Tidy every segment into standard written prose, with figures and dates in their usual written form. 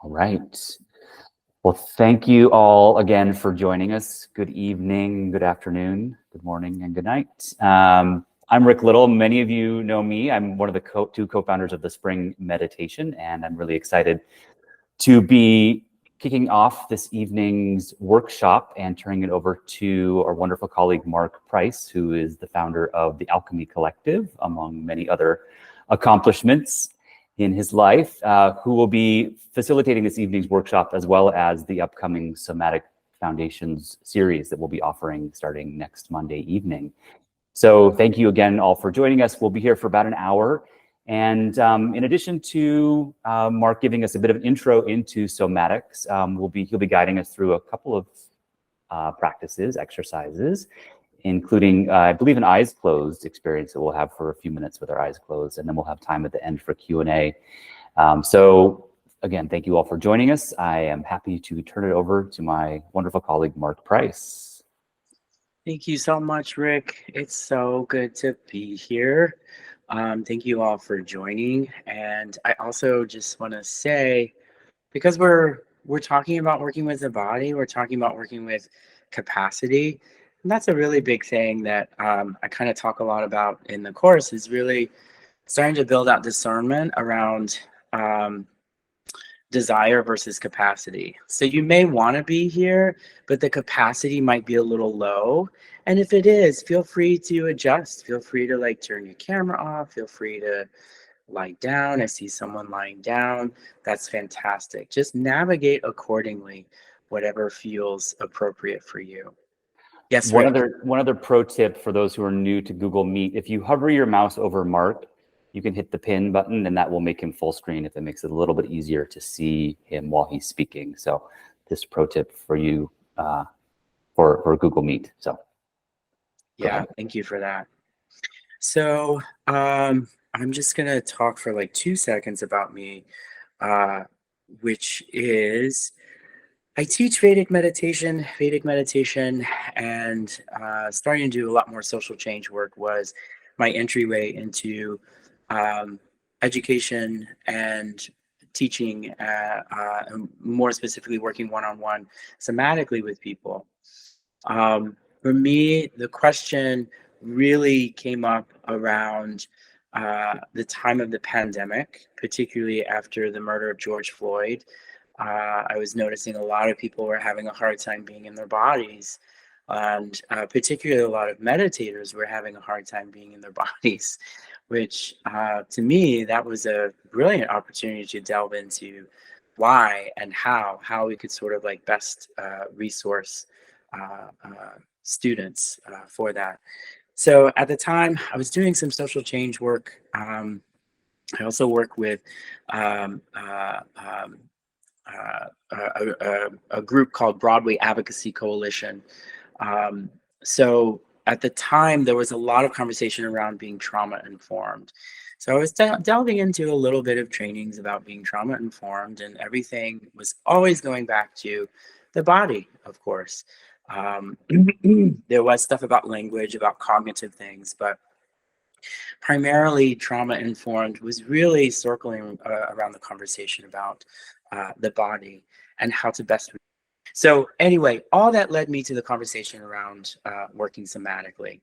All right. Well, thank you all again for joining us. Good evening, good afternoon, good morning, and good night. I'm Rick Little. Many of you know me. I'm one of the two co-founders of the Spring Meditation, and I'm really excited to be kicking off this evening's workshop and turning it over to our wonderful colleague, Mark Price, who is the founder of the Alchemy Collective, among many other accomplishments in his life, who will be facilitating this evening's workshop as well as the upcoming Somatic Foundations series that we'll be offering starting next Monday evening. So thank you again all for joining us. We'll be here for about an hour. And in addition to Mark giving us a bit of an intro into somatics, he'll be guiding us through a couple of practices, exercises, including, I believe, an eyes closed experience that we'll have for a few minutes with our eyes closed, and then we'll have time at the end for Q&A. So again, thank you all for joining us. I am happy to turn it over to my wonderful colleague, Mark Price. Thank you so much, Rick. It's so good to be here. Thank you all for joining. And I also just want to say, because we're talking about working with the body, we're talking about working with capacity. And that's a really big thing that I kind of talk a lot about in the course, is really starting to build out discernment around desire versus capacity. So you may want to be here, but the capacity might be a little low. And if it is, feel free to adjust. Feel free to like turn your camera off. Feel free to lie down. I see someone lying down. That's fantastic. Just navigate accordingly, whatever feels appropriate for you. Yes, One Rick. other pro tip for those who are new to Google Meet: if you hover your mouse over Mark, you can hit the pin button, and that will make him full screen if it makes it a little bit easier to see him while he's speaking. So this pro tip for you for Google Meet. So yeah, thank you for that. So I'm just gonna talk for like 2 seconds about me, which is I teach Vedic meditation, and starting to do a lot more social change work was my entryway into education and teaching, and more specifically working one-on-one somatically with people. For me, the question really came up around the time of the pandemic, particularly after the murder of George Floyd. I was noticing a lot of people were having a hard time being in their bodies, and particularly a lot of meditators were having a hard time being in their bodies, which to me, that was a brilliant opportunity to delve into why and how we could sort of like best resource students for that. So at the time, I was doing some social change work. I also work with a group called Broadway Advocacy Coalition. So at the time, there was a lot of conversation around being trauma informed. So I was delving into a little bit of trainings about being trauma informed, and everything was always going back to the body, of course. There was stuff about language, about cognitive things, but primarily trauma informed was really circling around the conversation about the body and how to best. So anyway, all that led me to the conversation around working somatically.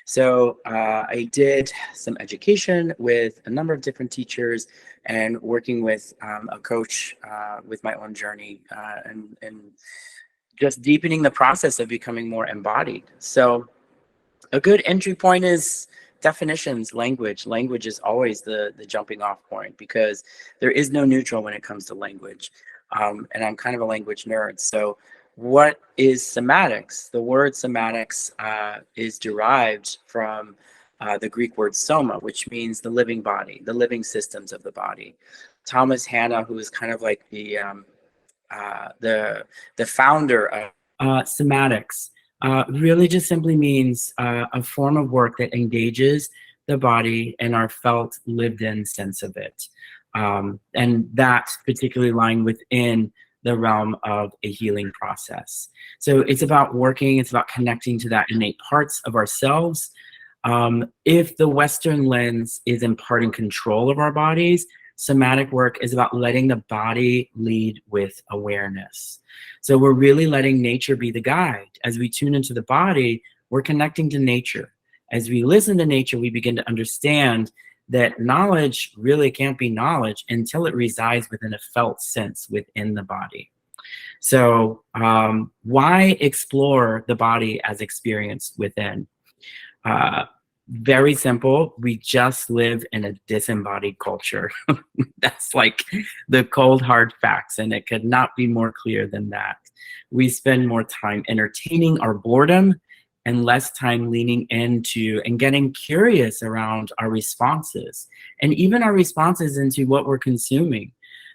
So I did some education with a number of different teachers and working with a coach with my own journey, and just deepening the process of becoming more embodied. So a good entry point is definitions, language. Language is always the jumping off point, because there is no neutral when it comes to language. And I'm kind of a language nerd. So what is somatics? The word somatics is derived from the Greek word soma, which means the living body, the living systems of the body. Thomas Hanna, who is kind of like the founder of somatics, really just simply means a form of work that engages the body and our felt lived-in sense of it. And that particularly lying within the realm of a healing process. So it's about working, it's about connecting to that innate parts of ourselves. If the Western lens is imparting control of our bodies, somatic work is about letting the body lead with awareness. So we're really letting nature be the guide. As we tune into the body, we're connecting to nature. As we listen to nature, we begin to understand that knowledge really can't be knowledge until it resides within a felt sense within the body. So why explore the body as experienced within? Very simple. We just live in a disembodied culture. That's like the cold hard facts, and it could not be more clear than that. We spend more time entertaining our boredom and less time leaning into and getting curious around our responses, and even our responses into what we're consuming.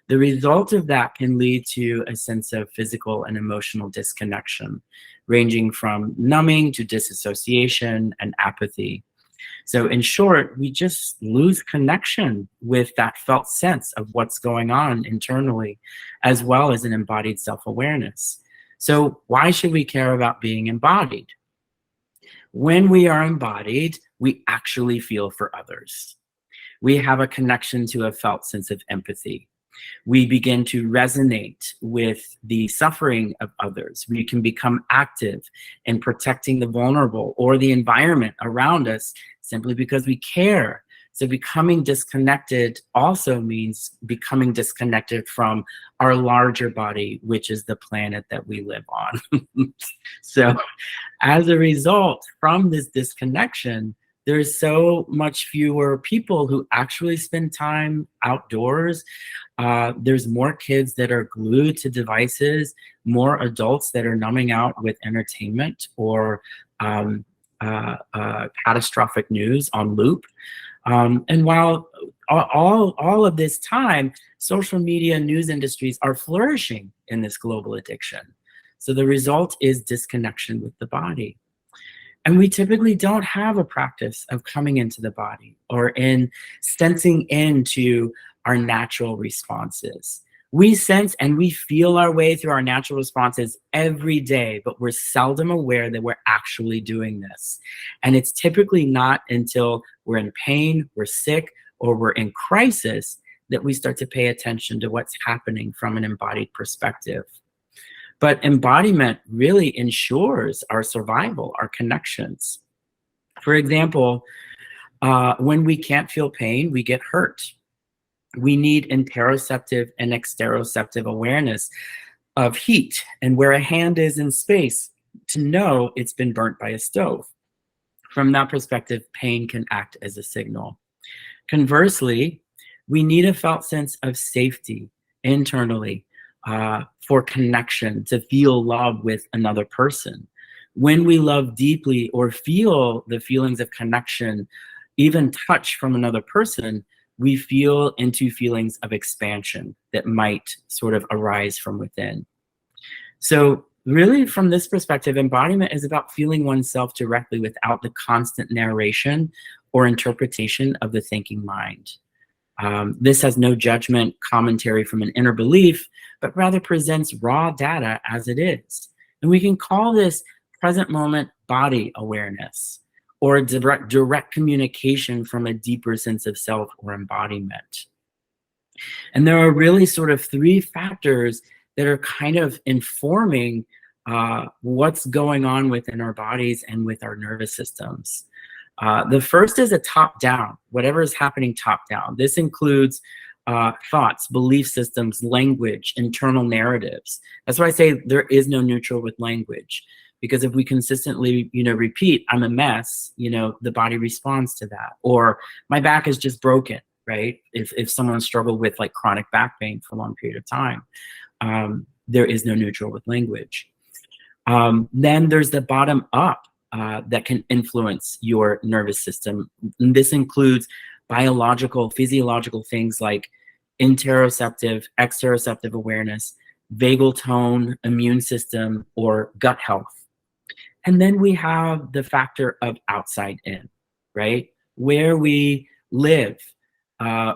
The result of that can lead to a sense of physical and emotional disconnection, ranging from numbing to disassociation and apathy. So in short, we just lose connection with that felt sense of what's going on internally, as well as an embodied self-awareness. So why should we care about being embodied? When we are embodied, we actually feel for others. We have a connection to a felt sense of empathy. We begin to resonate with the suffering of others. We can become active in protecting the vulnerable or the environment around us simply because we care. So becoming disconnected also means becoming disconnected from our larger body, which is the planet that we live on. So as a result, from this disconnection, there's so much fewer people who actually spend time outdoors. There's more kids that are glued to devices, more adults that are numbing out with entertainment or catastrophic news on loop. And while all of this time, social media news industries are flourishing in this global addiction. So the result is disconnection with the body. And we typically don't have a practice of coming into the body or in sensing into our natural responses. We sense and we feel our way through our natural responses every day, but we're seldom aware that we're actually doing this. And it's typically not until we're in pain, we're sick, or we're in crisis that we start to pay attention to what's happening from an embodied perspective. But embodiment really ensures our survival, our connections. For example, when we can't feel pain, we get hurt. We need interoceptive and exteroceptive awareness of heat and where a hand is in space to know it's been burnt by a stove. From that perspective, pain can act as a signal. Conversely, we need a felt sense of safety internally for connection, to feel love with another person. When we love deeply or feel the feelings of connection, even touch from another person, we feel into feelings of expansion that might sort of arise from within. So really, from this perspective, embodiment is about feeling oneself directly without the constant narration or interpretation of the thinking mind. This has no judgment, commentary from an inner belief, but rather presents raw data as it is. And we can call this present moment body awareness, or direct communication from a deeper sense of self or embodiment. And there are really sort of three factors that are kind of informing what's going on within our bodies and with our nervous systems. The first is a top-down, whatever is happening top-down. This includes thoughts, belief systems, language, internal narratives. That's why I say there is no neutral with language, because if we consistently, repeat, I'm a mess, the body responds to that. Or my back is just broken, right? If someone struggled with like chronic back pain for a long period of time, there is no neutral with language. Then there's the bottom up. That can influence your nervous system. And this includes biological, physiological things like interoceptive, exteroceptive awareness, vagal tone, immune system, or gut health. And then we have the factor of outside in, right? Where we live,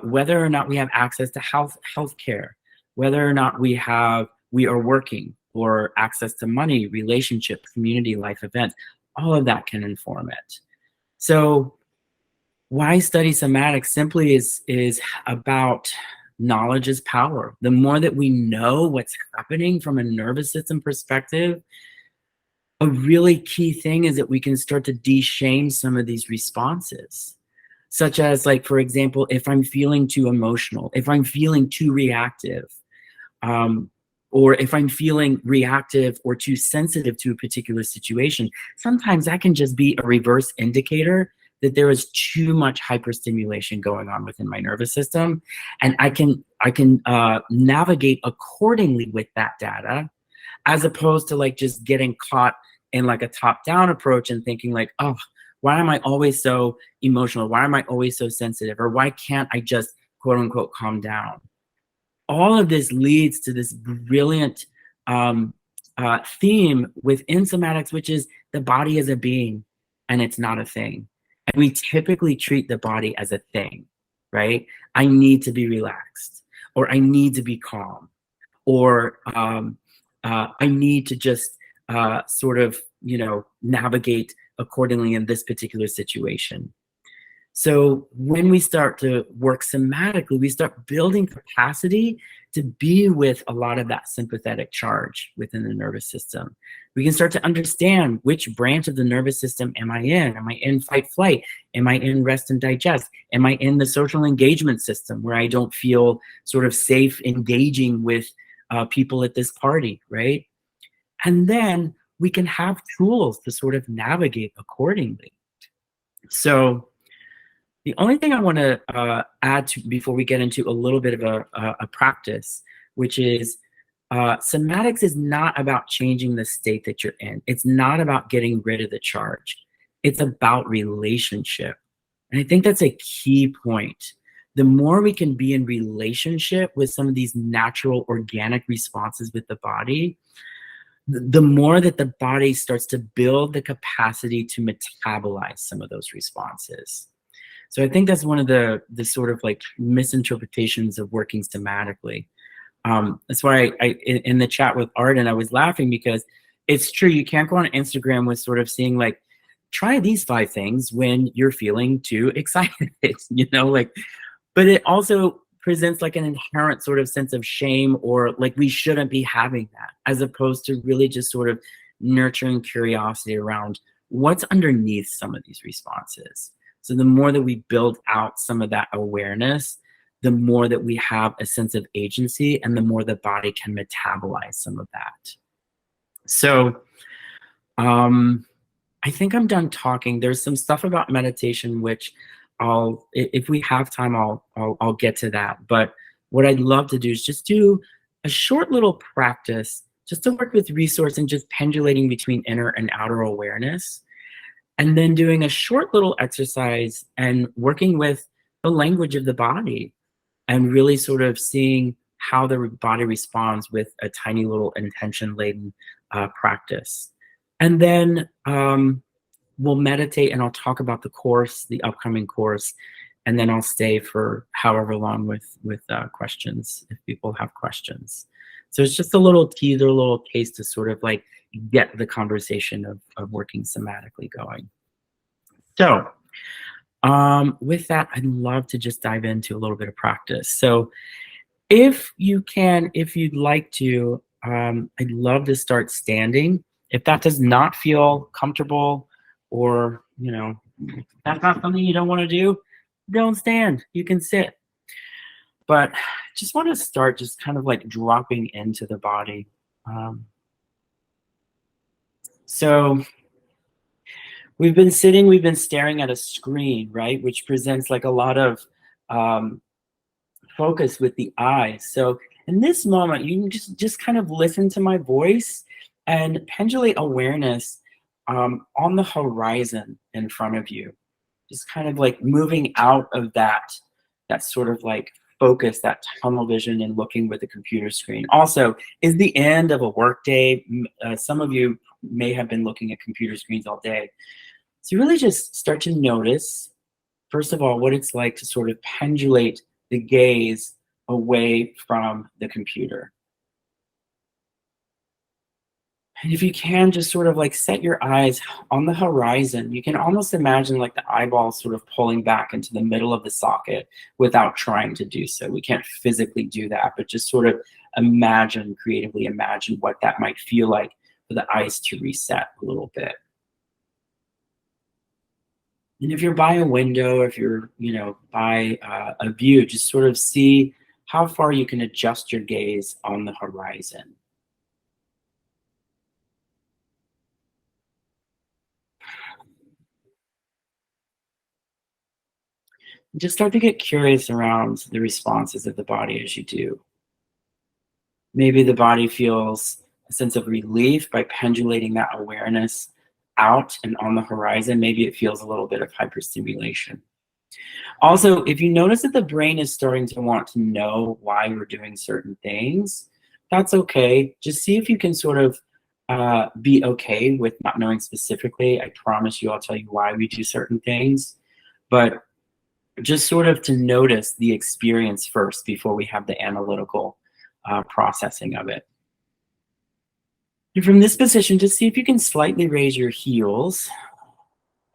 whether or not we have access to health care, whether or not we are working, or access to money, relationships, community life events. All of that can inform it. So why study somatics simply is about knowledge is power. The more that we know what's happening from a nervous system perspective, a really key thing is that we can start to de-shame some of these responses. Such as, like, for example, if I'm feeling too emotional, if I'm feeling too reactive, or if I'm feeling reactive or too sensitive to a particular situation, sometimes that can just be a reverse indicator that there is too much hyperstimulation going on within my nervous system, and I can navigate accordingly with that data, as opposed to like just getting caught in like a top-down approach and thinking like, oh, why am I always so emotional? Why am I always so sensitive? Or why can't I just quote unquote calm down? All of this leads to this brilliant theme within somatics, which is the body as a being and it's not a thing. And we typically treat the body as a thing, right? I need to be relaxed, or I need to be calm, or I need to just sort of, navigate accordingly in this particular situation. So when we start to work somatically, we start building capacity to be with a lot of that sympathetic charge within the nervous system. We can start to understand which branch of the nervous system am I in? Am I in fight flight? Am I in rest and digest? Am I in the social engagement system where I don't feel sort of safe engaging with people at this party, right? And then we can have tools to sort of navigate accordingly. So the only thing I want to add to before we get into a little bit of a practice, which is somatics is not about changing the state that you're in. It's not about getting rid of the charge. It's about relationship. And I think that's a key point. The more we can be in relationship with some of these natural organic responses with the body, the more that the body starts to build the capacity to metabolize some of those responses. So I think that's one of the sort of like misinterpretations of working somatically. That's why in the chat with Arden, I was laughing because it's true. You can't go on Instagram with sort of seeing like, try these 5 things when you're feeling too excited, but it also presents like an inherent sort of sense of shame, or like we shouldn't be having that, as opposed to really just sort of nurturing curiosity around what's underneath some of these responses. So the more that we build out some of that awareness, the more that we have a sense of agency, and the more the body can metabolize some of that. So I think I'm done talking. There's some stuff about meditation which if we have time, I'll get to that. But what I'd love to do is just do a short little practice just to work with resource and just pendulating between inner and outer awareness. And then doing a short little exercise and working with the language of the body and really sort of seeing how the body responds with a tiny little intention-laden practice. And then we'll meditate, and I'll talk about the course, the upcoming course, and then I'll stay for however long with questions if people have questions. So it's just a little teaser, a little taste to sort of like get the conversation of working somatically going. So with that, I'd love to just dive into a little bit of practice. So if you can, if you'd like to, I'd love to start standing. If that does not feel comfortable, or that's not something you don't want to do, don't stand. You can sit. But just want to start just kind of like dropping into the body. So we've been sitting, we've been staring at a screen, right? Which presents like a lot of focus with the eyes. So in this moment, you can just kind of listen to my voice and pendulate awareness on the horizon in front of you. Just kind of like moving out of that sort of like focus, that tunnel vision, and looking with the computer screen. Also, is the end of a work day. Some of you may have been looking at computer screens all day. So you really just start to notice, first of all, what it's like to sort of pendulate the gaze away from the computer. And if you can, just sort of like set your eyes on the horizon. You can almost imagine like the eyeballs sort of pulling back into the middle of the socket without trying to do so. We can't physically do that, but just sort of imagine, creatively imagine what that might feel like for the eyes to reset a little bit. And if you're by a window, if you're, by a view, just sort of see how far you can adjust your gaze on the horizon. Just start to get curious around the responses of the body as you do. Maybe the body feels a sense of relief by pendulating that awareness out and on the horizon. Maybe it feels a little bit of hyperstimulation. Also, if you notice that the brain is starting to want to know why we're doing certain things, that's okay. Just see if you can sort of be okay with not knowing specifically. I promise you, I'll tell you why we do certain things. But just sort of to notice the experience first before we have the analytical processing of it. And from this position, just see if you can slightly raise your heels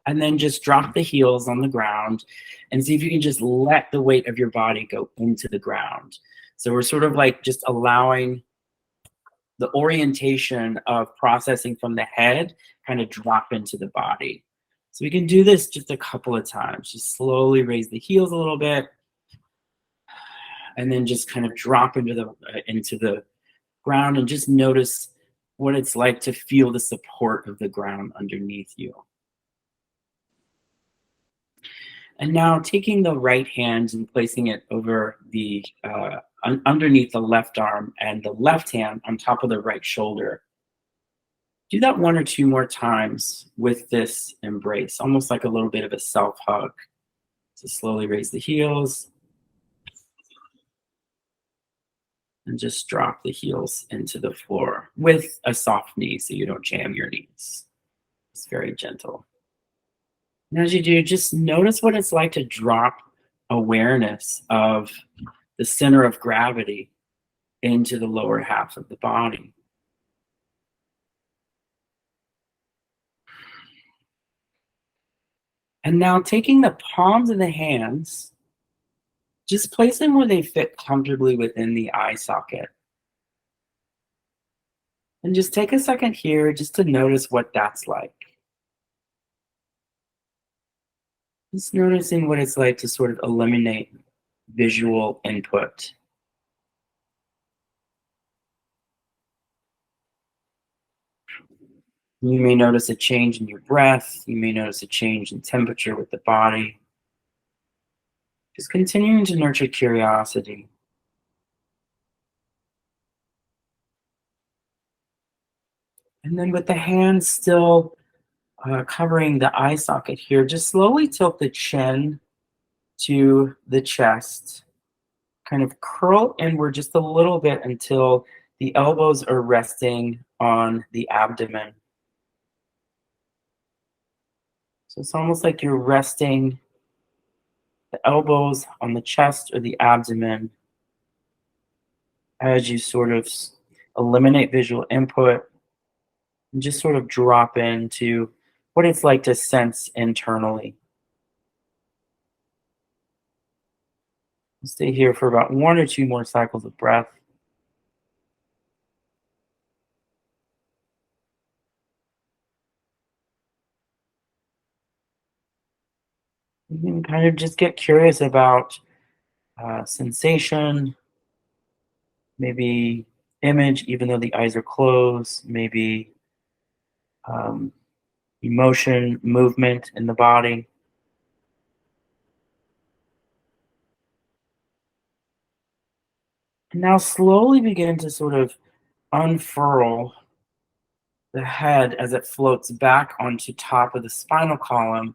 and then just drop the heels on the ground and see if you can just let the weight of your body go into the ground. So we're sort of like just allowing the orientation of processing from the head kind of drop into the body. So we can do this just a couple of times. Just slowly raise the heels a little bit and then just kind of drop into the ground and just notice what it's like to feel the support of the ground underneath you. And now taking the right hand and placing it over the underneath the left arm and the left hand on top of the right shoulder. Do that one or two more times with this embrace, almost like a little bit of a self hug. So slowly raise the heels and just drop the heels into the floor with a soft knee so you don't jam your knees. It's very gentle. And as you do, just notice what it's like to drop awareness of the center of gravity into the lower half of the body. And now taking the palms of the hands, just place them where they fit comfortably within the eye socket. And just take a second here just to notice what that's like. Just noticing what it's like to sort of eliminate visual input. You may notice a change in your breath. You may notice a change in temperature with the body. Just continuing to nurture curiosity. And then with the hands still covering the eye socket here, just slowly tilt the chin to the chest. Kind of curl inward just a little bit until the elbows are resting on the abdomen. So it's almost like you're resting the elbows on the chest or the abdomen as you sort of eliminate visual input and just sort of drop into what it's like to sense internally. Stay here for about one or two more cycles of breath. You can kind of just get curious about sensation, maybe image, even though the eyes are closed, maybe um, emotion, movement in the body. And now slowly begin to sort of unfurl the head as it floats back onto top of the spinal column.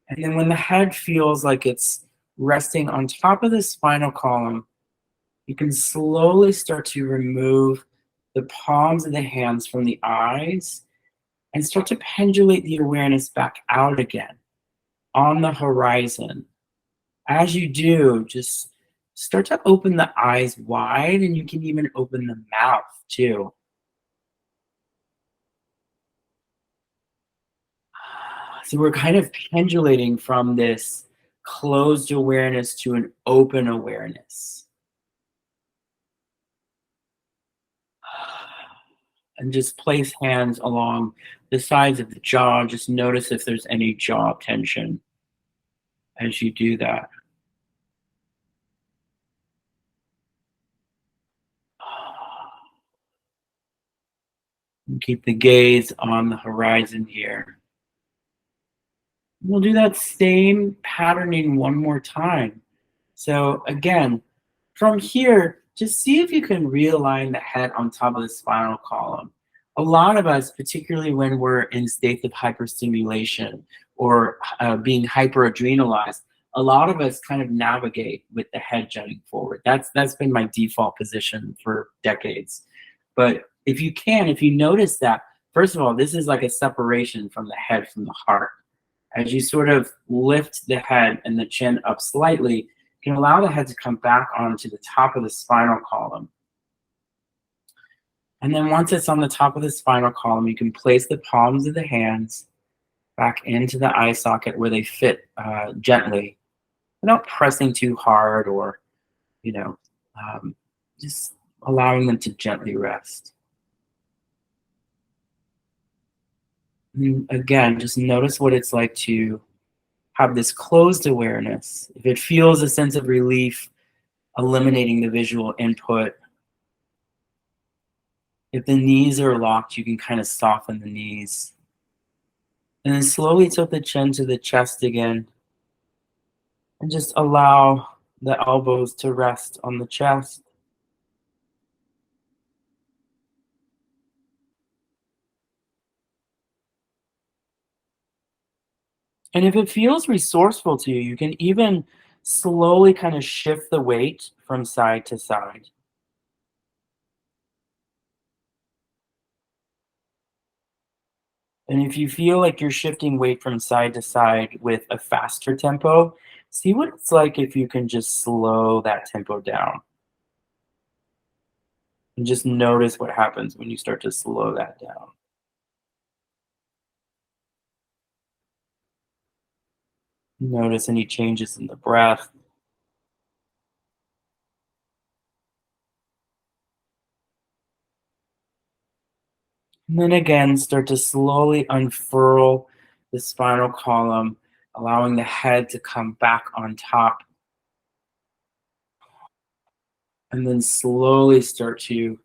And then when the head feels like it's resting on top of the spinal column, you can slowly start to remove the palms of the hands from the eyes and start to pendulate the awareness back out again on the horizon. As you do, just start to open the eyes wide and you can even open the mouth too. So we're kind of pendulating from this closed awareness to an open awareness. And just place hands along the sides of the jaw. Just notice if there's any jaw tension as you do that. And keep the gaze on the horizon here. We'll do that same patterning one more time. So again, from here, just see if you can realign the head on top of the spinal column. A lot of us, particularly when we're in states of hyperstimulation or being hyperadrenalized, a lot of us kind of navigate with the head jutting forward. That's been my default position for decades. But if you can, if you notice that, first of all, this is like a separation from the head from the heart. As you sort of lift the head and the chin up slightly, you can allow the head to come back onto the top of the spinal column. And then once it's on the top of the spinal column, you can place the palms of the hands back into the eye socket where they fit gently, without pressing too hard or, you know, just allowing them to gently rest. And again, just notice what it's like to have this closed awareness. If it feels a sense of relief, eliminating the visual input. If the knees are locked, you can kind of soften the knees. And then slowly tilt the chin to the chest again. And just allow the elbows to rest on the chest. And if it feels resourceful to you, you can even slowly kind of shift the weight from side to side. And if you feel like you're shifting weight from side to side with a faster tempo, see what it's like if you can just slow that tempo down. And just notice what happens when you start to slow that down. Notice any changes in the breath. And then again, start to slowly unfurl the spinal column, allowing the head to come back on top. And then slowly start to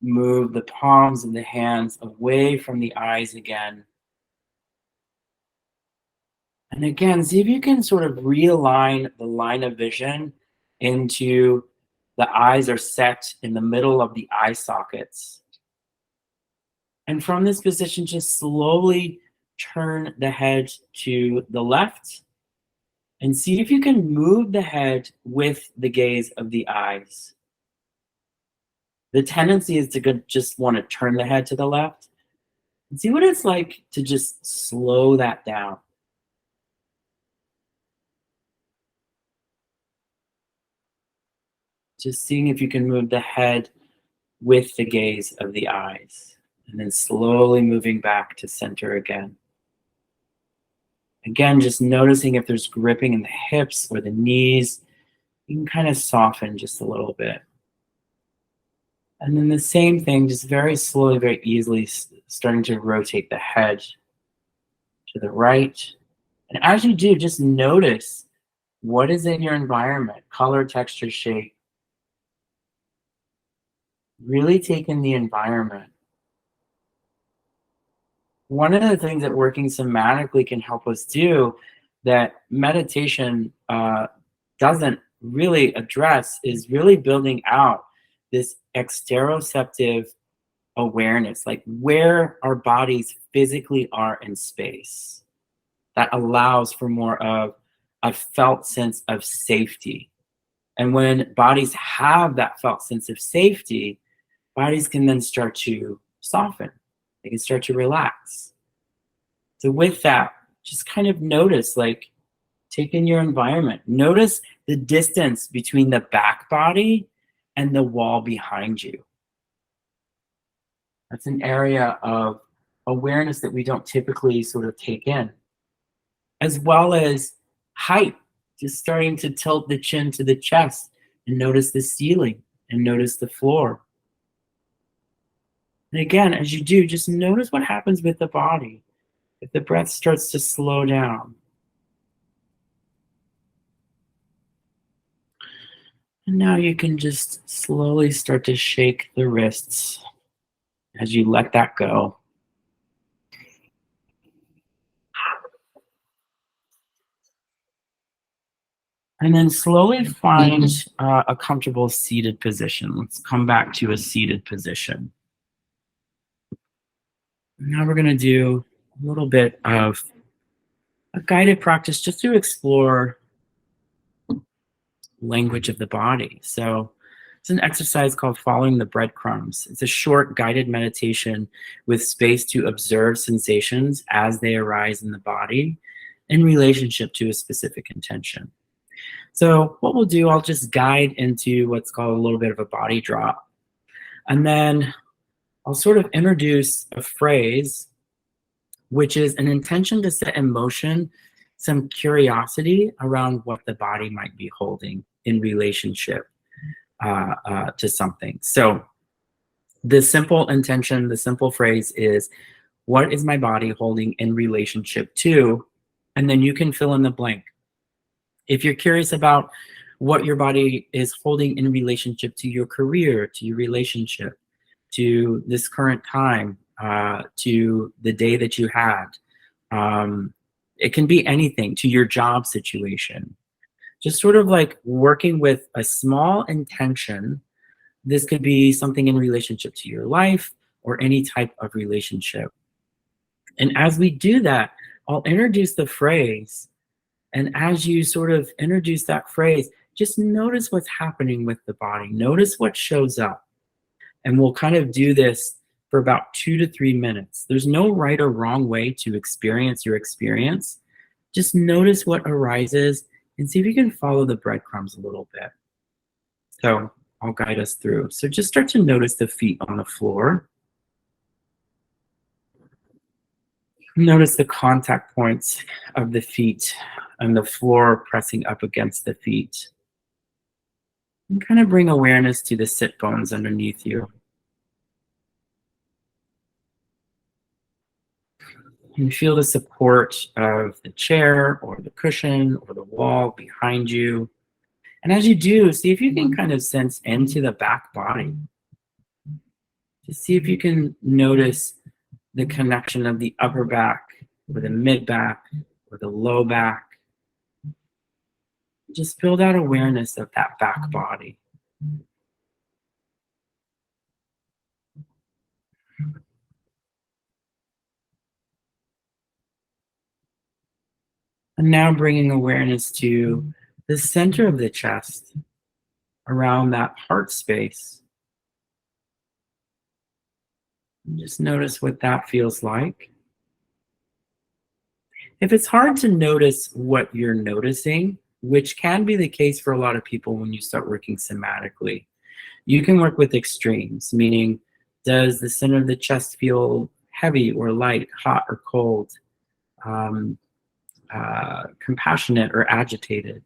move the palms of the hands away from the eyes again. And again, see if you can sort of realign the line of vision into the eyes are set in the middle of the eye sockets. And from this position, just slowly turn the head to the left and see if you can move the head with the gaze of the eyes. The tendency is to just want to turn the head to the left and see what it's like to just slow that down. Just seeing if you can move the head with the gaze of the eyes, and then slowly moving back to center again. Again, just noticing if there's gripping in the hips or the knees. You can kind of soften just a little bit. And then the same thing, just very slowly, very easily starting to rotate the head to the right. And as you do, just notice what is in your environment, color, texture, shape. Really take in the environment. One of the things that working somatically can help us do that meditation doesn't really address is really building out this exteroceptive awareness, like where our bodies physically are in space. That allows for more of a felt sense of safety. And when bodies have that felt sense of safety, bodies can then start to soften. They can start to relax. So with that, just kind of notice, like, take in your environment. Notice the distance between the back body and the wall behind you. That's an area of awareness that we don't typically sort of take in. as well as height, just starting to tilt the chin to the chest and notice the ceiling and notice the floor. And again, as you do, just notice what happens with the body. If the breath starts to slow down. And now you can just slowly start to shake the wrists as you let that go. And then slowly find a comfortable seated position. Let's come back to a seated position. Now we're going to do a little bit of a guided practice just to explore language of the body. So it's an exercise called following the breadcrumbs. It's a short guided meditation with space to observe sensations as they arise in the body in relationship to a specific intention. So what we'll do, I'll just guide into what's called a little bit of a body drop. And then I'll sort of introduce a phrase, which is an intention to set in motion some curiosity around what the body might be holding in relationship to something. So the simple intention, the simple phrase is, what is my body holding in relationship to? And then you can fill in the blank. If you're curious about what your body is holding in relationship to your career, to your relationship, to this current time, to the day that you had, it can be anything, to your job situation. Just sort of like working with a small intention. This could be something in relationship to your life or any type of relationship. And as we do that, I'll introduce the phrase. And as you sort of introduce that phrase, just notice what's happening with the body. Notice what shows up. And we'll kind of do this for about 2 to 3 minutes. There's no right or wrong way to experience your experience. Just notice what arises and see if you can follow the breadcrumbs a little bit. So I'll guide us through. So just start to notice the feet on the floor. Notice the contact points of the feet and the floor pressing up against the feet. And kind of bring awareness to the sit bones underneath you. And feel the support of the chair or the cushion or the wall behind you. And as you do, see if you can kind of sense into the back body. To see if you can notice the connection of the upper back or the mid back or the low back. Just build out awareness of that back body. And now bringing awareness to the center of the chest, around that heart space. And just notice what that feels like. If it's hard to notice what you're noticing, which can be the case for a lot of people when you start working somatically, you can work with extremes, meaning does the center of the chest feel heavy or light, hot or cold, compassionate or agitated?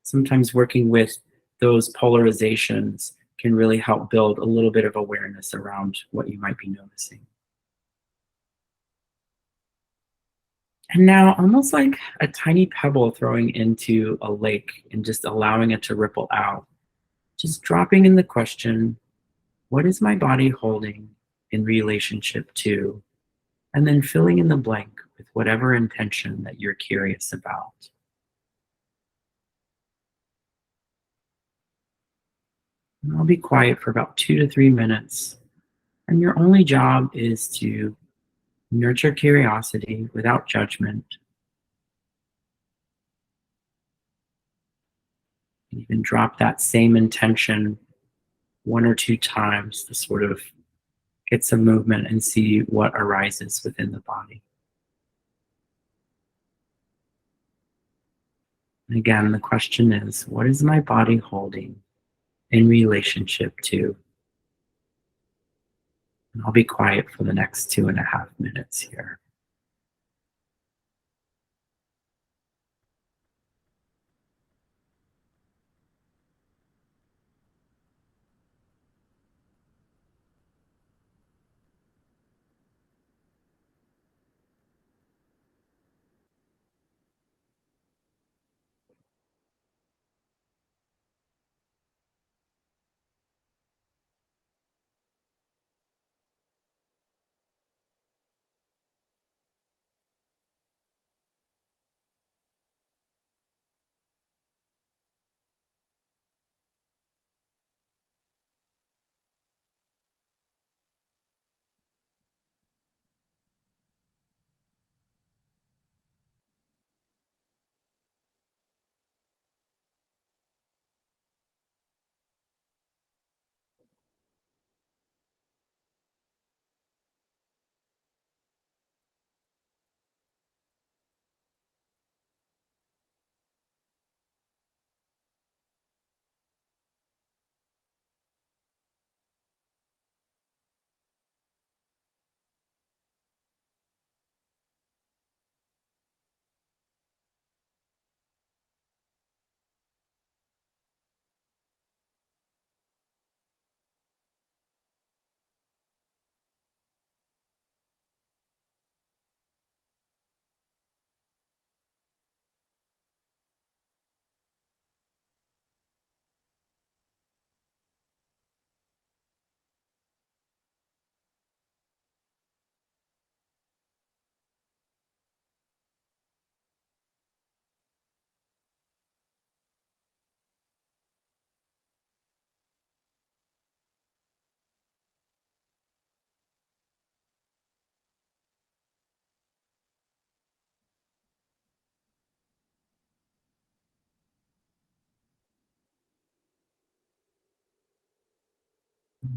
Sometimes working with those polarizations can really help build a little bit of awareness around what you might be noticing. And now, almost like a tiny pebble throwing into a lake and just allowing it to ripple out, just dropping in the question, what is my body holding in relationship to? And then filling in the blank with whatever intention that you're curious about. And I'll be quiet for about 2 to 3 minutes. And your only job is to nurture curiosity without judgment. Even drop that same intention 1 or 2 times to sort of get some movement and see what arises within the body. And again, the question is, what is my body holding in relationship to? And I'll be quiet for the next 2.5 minutes here.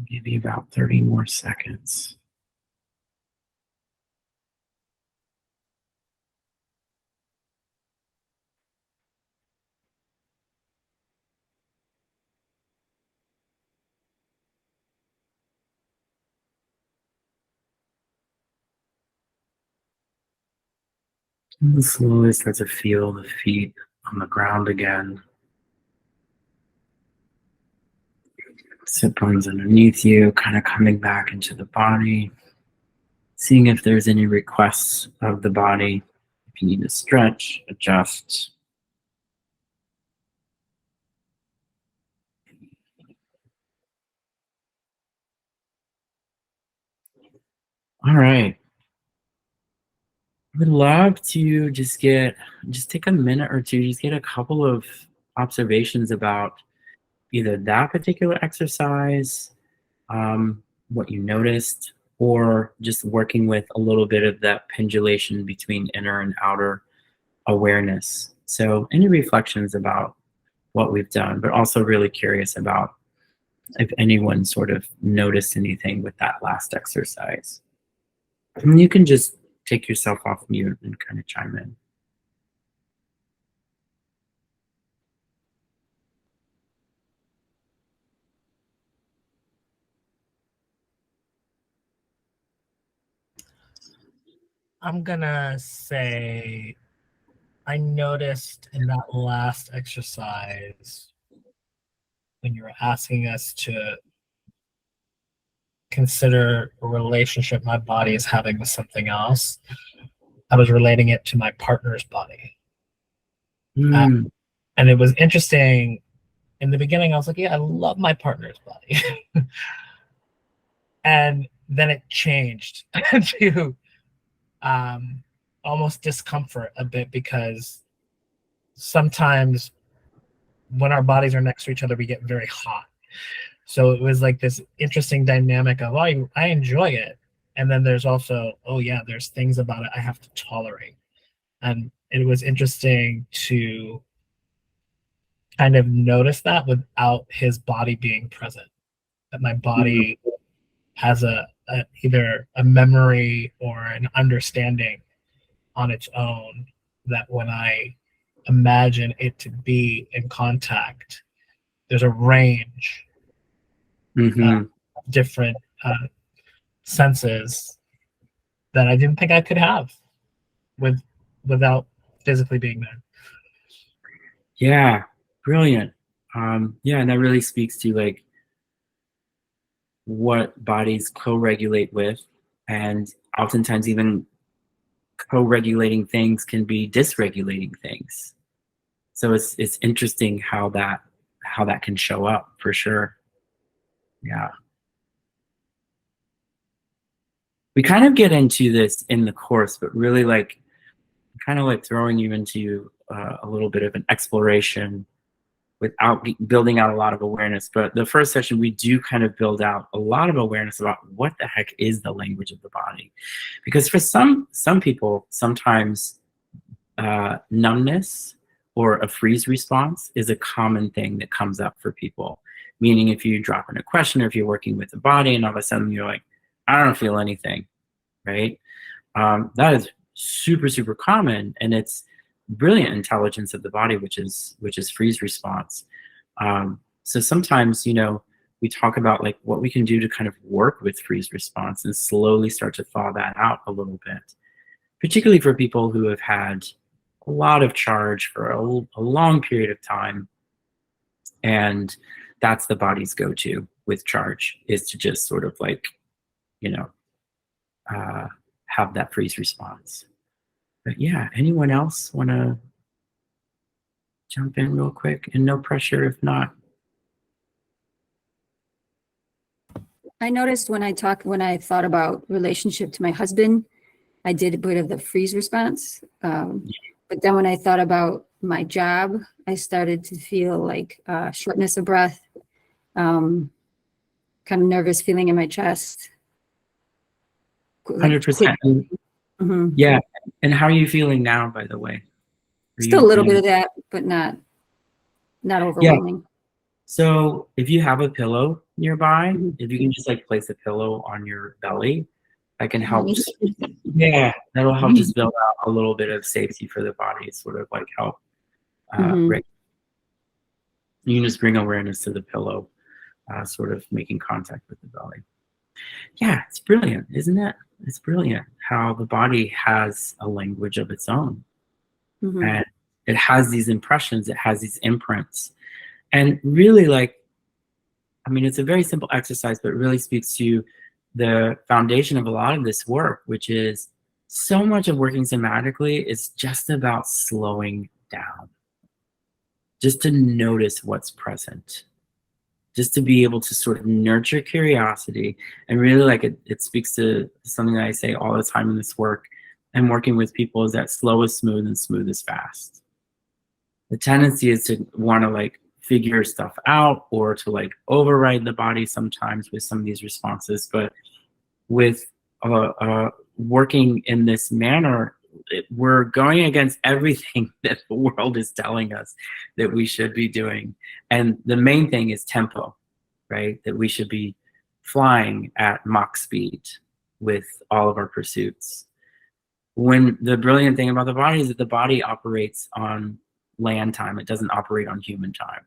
Maybe about 30 more seconds. And slowly start to feel the feet on the ground again. Sit bones underneath you, kind of coming back into the body. Seeing if there's any requests of the body. If you need to stretch, adjust. All right. I would love to just take a minute or two, just get a couple of observations about either that particular exercise, what you noticed, or just working with a little bit of that pendulation between inner and outer awareness. So, any reflections about what we've done, but also really curious about if anyone sort of noticed anything with that last exercise. And you can just take yourself off mute and kind of chime in. I'm gonna say I noticed in that last exercise when you were asking us to consider a relationship my body is having with something else, I was relating it to my partner's body. Mm, And it was interesting. In the beginning, I was like, yeah, I love my partner's body. And then it changed to almost discomfort a bit, because sometimes when our bodies are next to each other, we get very hot. So it was like this interesting dynamic of, oh, I enjoy it. And then there's also, oh yeah, there's things about it I have to tolerate. And it was interesting to kind of notice that without his body being present, that my body has either a memory or an understanding on its own, that when I imagine it to be in contact, there's a range mhm. of different senses that I didn't think I could have without physically being there. Yeah, brilliant. Yeah, and that really speaks to like what bodies co-regulate with, and oftentimes even co-regulating things can be dysregulating things. So it's interesting how that can show up for sure. Yeah. We kind of get into this in the course, but really like kind of like throwing you into a little bit of an exploration without building out a lot of awareness. But the first session, we do kind of build out a lot of awareness about what the heck is the language of the body, because for some people, sometimes numbness or a freeze response is a common thing that comes up for people. Meaning, if you drop in a question or if you're working with the body, and all of a sudden you're like, I don't feel anything, right? That is super, super common, and it's brilliant intelligence of the body, which is freeze response. So sometimes, we talk about like what we can do to kind of work with freeze response and slowly start to thaw that out a little bit, particularly for people who have had a lot of charge for a long period of time. And that's the body's go-to with charge, is to just sort of like, have that freeze response. But yeah, anyone else want to jump in real quick? And no pressure if not. I noticed when I thought about relationship to my husband, I did a bit of the freeze response. But then when I thought about my job, I started to feel like shortness of breath, kind of nervous feeling in my chest. 100%. Mm-hmm. Yeah. And how are you feeling now, by the way? Still a little bit of that, but not overwhelming. So if you have a pillow nearby, Mhm. if you can just like place a pillow on your belly, that can help. Mhm. Yeah, that'll help just build out a little bit of safety for the body, sort of like help. Mhm. You can just bring awareness to the pillow, sort of making contact with the belly. Yeah, it's brilliant, isn't it? It's brilliant how the body has a language of its own. Mhm. And it has these impressions, it has these imprints. And really, like, I mean, it's a very simple exercise, but it really speaks to the foundation of a lot of this work, which is so much of working somatically is just about slowing down, just to notice what's present, just to be able to sort of nurture curiosity. And really, like, it speaks to something that I say all the time in this work and working with people, is that slow is smooth and smooth is fast. The tendency is to want to like figure stuff out or to like override the body sometimes with some of these responses. But with working in this manner, we're going against everything that the world is telling us that we should be doing. And the main thing is tempo, right? That we should be flying at Mach speed with all of our pursuits. When the brilliant thing about the body is that the body operates on land time, it doesn't operate on human time.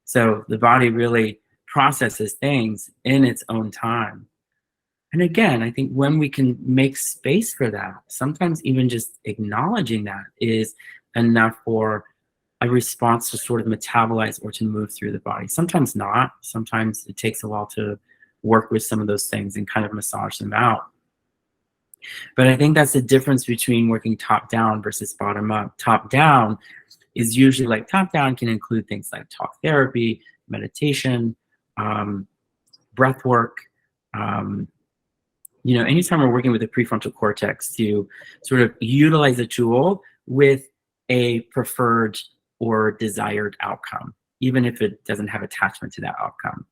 So the body really processes things in its own time. And again, I think when we can make space for that, sometimes even just acknowledging that is enough for a response to sort of metabolize or to move through the body. Sometimes not. Sometimes it takes a while to work with some of those things and kind of massage them out. But I think that's the difference between working top down versus bottom up. Top down is usually like top down can include things like talk therapy, meditation, breath work. Anytime we're working with the prefrontal cortex to sort of utilize a tool with a preferred or desired outcome, even if it doesn't have attachment to that outcome.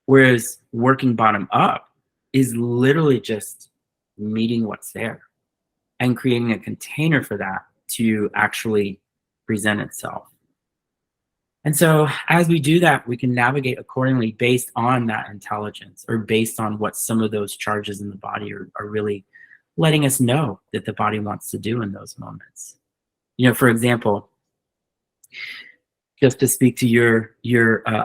Whereas working bottom up is literally just meeting what's there and creating a container for that to actually present itself. And so as we do that, we can navigate accordingly based on that intelligence or based on what some of those charges in the body are really letting us know that the body wants to do in those moments. For example, just to speak to your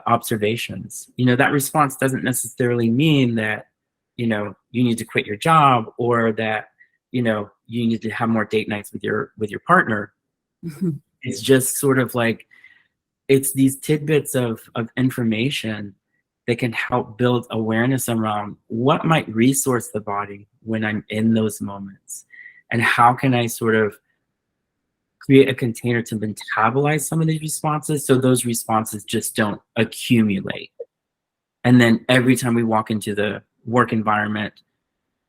observations, that response doesn't necessarily mean that, you need to quit your job or that, you need to have more date nights with your partner. Mhm. It's just sort of like, it's these tidbits of information that can help build awareness around what might resource the body when I'm in those moments, and how can I sort of create a container to metabolize some of these responses so those responses just don't accumulate. And then every time we walk into the work environment,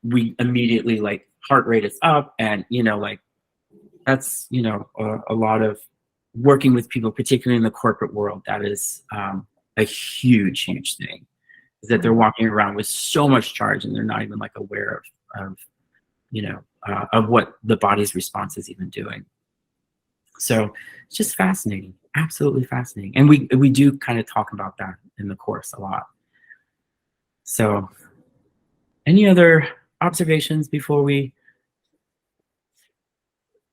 we immediately like heart rate is up, and like that's a lot of working with people, particularly in the corporate world. That is a huge thing, is that they're walking around with so much charge and they're not even like aware of what the body's response is even doing. So it's just fascinating, absolutely fascinating. And we do kind of talk about that in the course a lot. So any other observations before we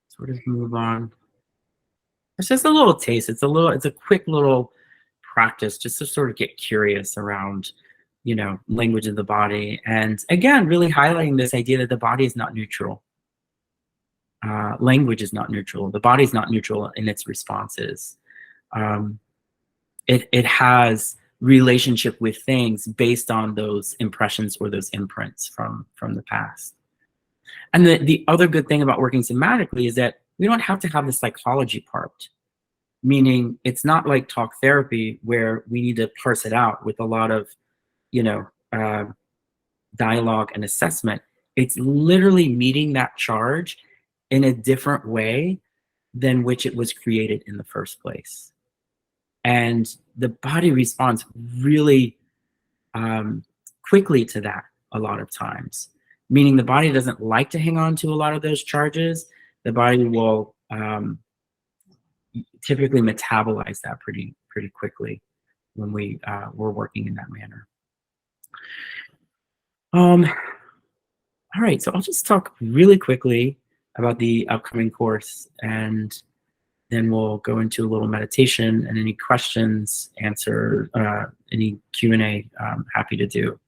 sort of move on? It's just a little taste. It's a quick little practice just to sort of get curious around, language of the body. And again, really highlighting this idea that the body is not neutral. Language is not neutral. The body is not neutral in its responses. It has relationship with things based on those impressions or those imprints from the past. And the other good thing about working somatically is that we don't have to have the psychology part. Meaning it's not like talk therapy where we need to parse it out with a lot of, dialogue and assessment. It's literally meeting that charge in a different way than which it was created in the first place. And the body responds really quickly to that a lot of times, meaning the body doesn't like to hang on to a lot of those charges. The body will typically metabolize that pretty quickly. when we were working in that manner. All right, so I'll just talk really quickly about the upcoming course, and then we'll go into a little meditation, and any questions, answer any Q&A, happy to do.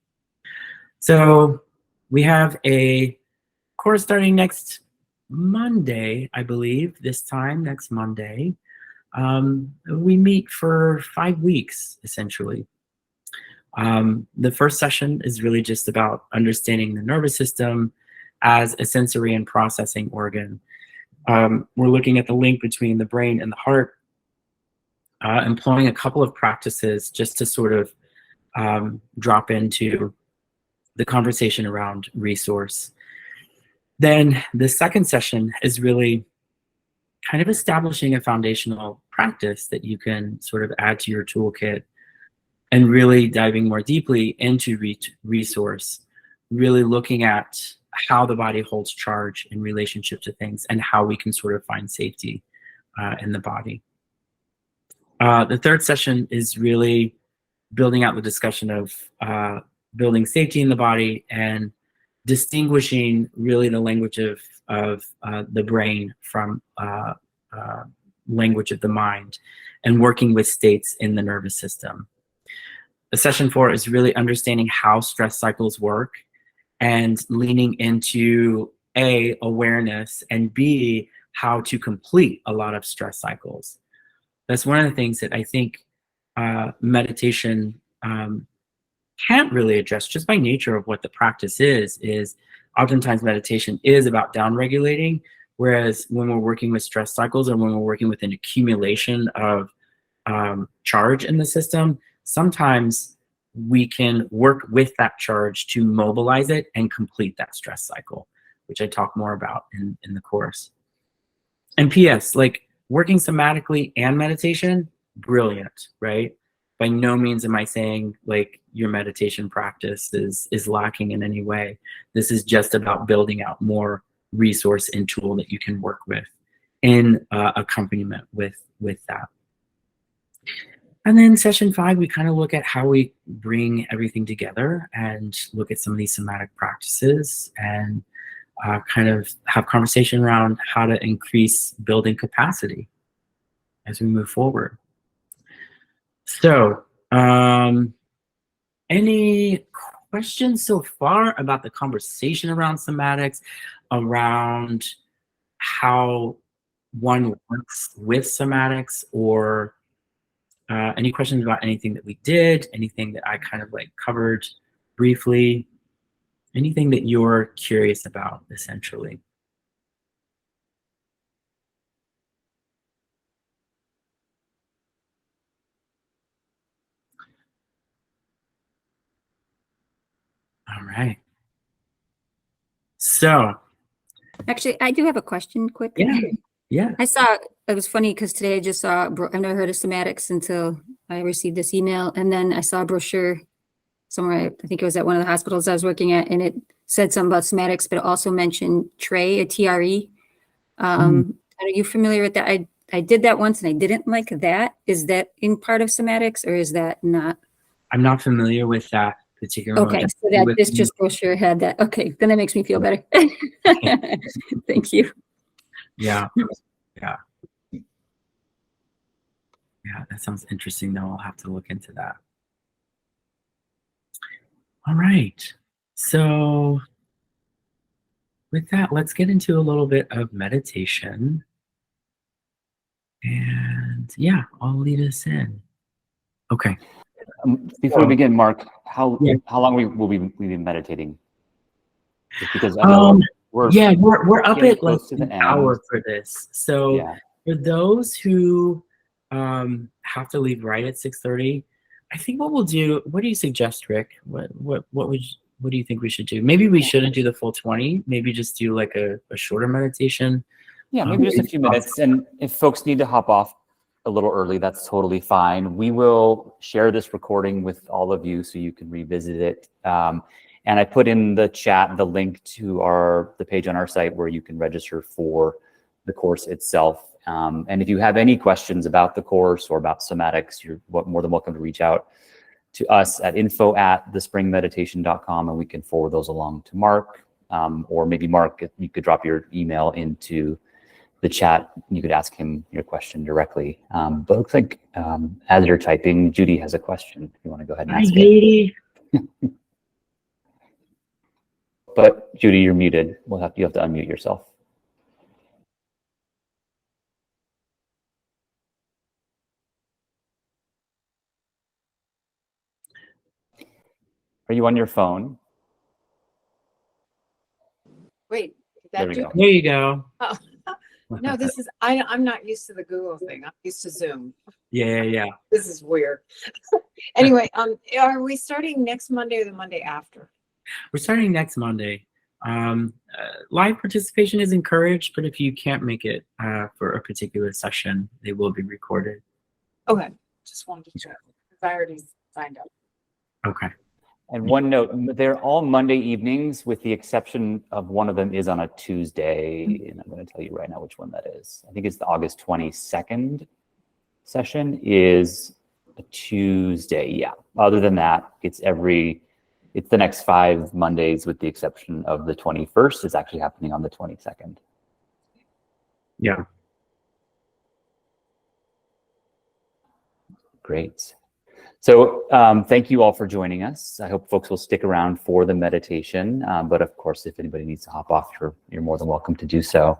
So we have a course starting next Monday, I believe, this time, next Monday. We meet for 5 weeks, essentially. The first session is really just about understanding the nervous system as a sensory and processing organ. We're looking at the link between the brain and the heart, employing a couple of practices just to sort of drop into the conversation around resource. Then the second session is really kind of establishing a foundational practice that you can sort of add to your toolkit, and really diving more deeply into resource, really looking at how the body holds charge in relationship to things and how we can sort of find safety in the body. The third session is really building out the discussion of building safety in the body and distinguishing really the language of the brain from language of the mind, and working with states in the nervous system. The session 4 is really understanding how stress cycles work and leaning into A, awareness, and B, how to complete a lot of stress cycles. That's one of the things that I think meditation can't really address, just by nature of what the practice is oftentimes meditation is about down-regulating, whereas when we're working with stress cycles, or when we're working with an accumulation of charge in the system, sometimes we can work with that charge to mobilize it and complete that stress cycle, which I talk more about in the course. And P.S., like, working somatically and meditation, brilliant, right? By no means am I saying like your meditation practice is lacking in any way. This is just about building out more resource and tool that you can work with in accompaniment with that. And then session 5, we kind of look at how we bring everything together and look at some of these somatic practices, and kind of have conversation around how to increase building capacity as we move forward. So, any questions so far about the conversation around somatics, around how one works with somatics, or any questions about anything that we did, anything that I kind of like covered briefly, anything that you're curious about, essentially? All right. So, Actually, I do have a question quick. yeah. I saw, it was funny because today I just saw, I've never heard of somatics until I received this email. And then I saw a brochure somewhere, I think it was at one of the hospitals I was working at, and it said something about somatics, but it also mentioned TRE, a TRE. Are you familiar with that? I did that once and I didn't like that. Is that in part of somatics, or is that not? I'm not familiar with that particular Okay, one. so that this just brochure had that. Okay, then that makes me feel better. Thank you. Yeah. Yeah, that sounds interesting, though. I'll have to look into that. All right. So with that, let's get into a little bit of meditation. And yeah, I'll lead us in. Okay. Before we begin, Mark, how Yeah. long will we be meditating? Just because I know we're up getting at like close to the an end. hour for this. So Yeah. for those who have to leave right at 6:30, I think what we'll do. What do you suggest, Rick? What do you think we should do? Maybe we shouldn't do the full 20. Maybe just do like a shorter meditation. Yeah, maybe just a few minutes. And if folks need to hop off a little early, that's totally fine. We will share this recording with all of you so you can revisit it. And I put in the chat the link to the page on our site where you can register for the course itself. And if you have any questions about the course or about somatics, you're more than welcome to reach out to us at info@thespringmeditation.com, and we can forward those along to Mark. Or maybe Mark, you could drop your email into the chat. You could ask him your question directly. But it looks like as you're typing, Judy has a question. If you want to go ahead and ask it. Judy. But Judy, you're muted. You have to unmute yourself. Are you on your phone? Wait, There we go. There you go. Oh, no, this is, I'm not used to the Google thing. I'm used to Zoom. Yeah. This is weird. Anyway, are we starting next Monday or the Monday after? We're starting next Monday. Live participation is encouraged, but if you can't make it for a particular session, they will be recorded. Okay, just wanted to check because I already signed up. Okay. And one note, they're all Monday evenings with the exception of one of them is on a Tuesday. And I'm going to tell you right now which one that is. I think it's the August 22nd session is a Tuesday. Yeah. Other than that, it's the next 5 Mondays with the exception of the 21st. It's actually happening on the 22nd. Yeah. Great. So thank you all for joining us. I hope folks will stick around for the meditation. But of course, if anybody needs to hop off, you're more than welcome to do so.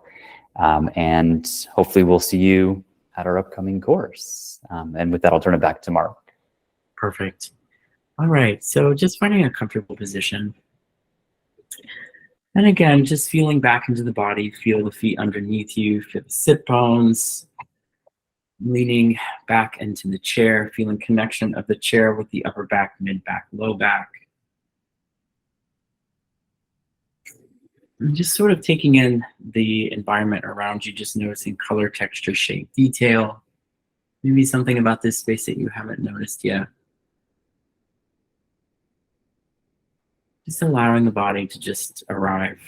And hopefully we'll see you at our upcoming course. And with that, I'll turn it back to Mark. Perfect. All right. So just finding a comfortable position. And again, just feeling back into the body, feel the feet underneath you, feel the sit bones. Leaning back into the chair, feeling connection of the chair with the upper back, mid back, low back. And just sort of taking in the environment around you, just noticing color, texture, shape, detail. Maybe something about this space that you haven't noticed yet. Just allowing the body to just arrive.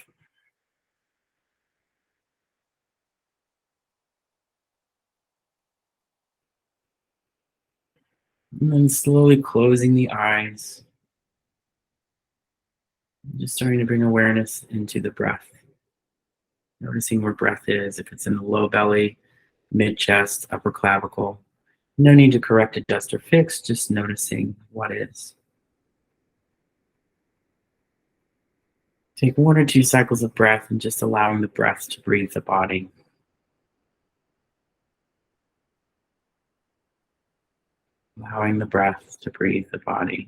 And then slowly closing the eyes. Just starting to bring awareness into the breath. Noticing where breath is, if it's in the low belly, mid chest, upper clavicle. No need to correct, adjust, or fix, just noticing what is. Take 1 or 2 cycles of breath and just allowing the breath to breathe the body. Allowing the breath to breathe the body.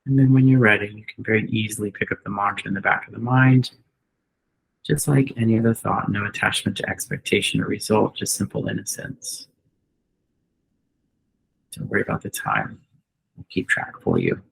And then when you're ready, you can very easily pick up the mantra in the back of the mind. Just like any other thought, no attachment to expectation or result, just simple innocence. Don't worry about the time. We'll keep track for you.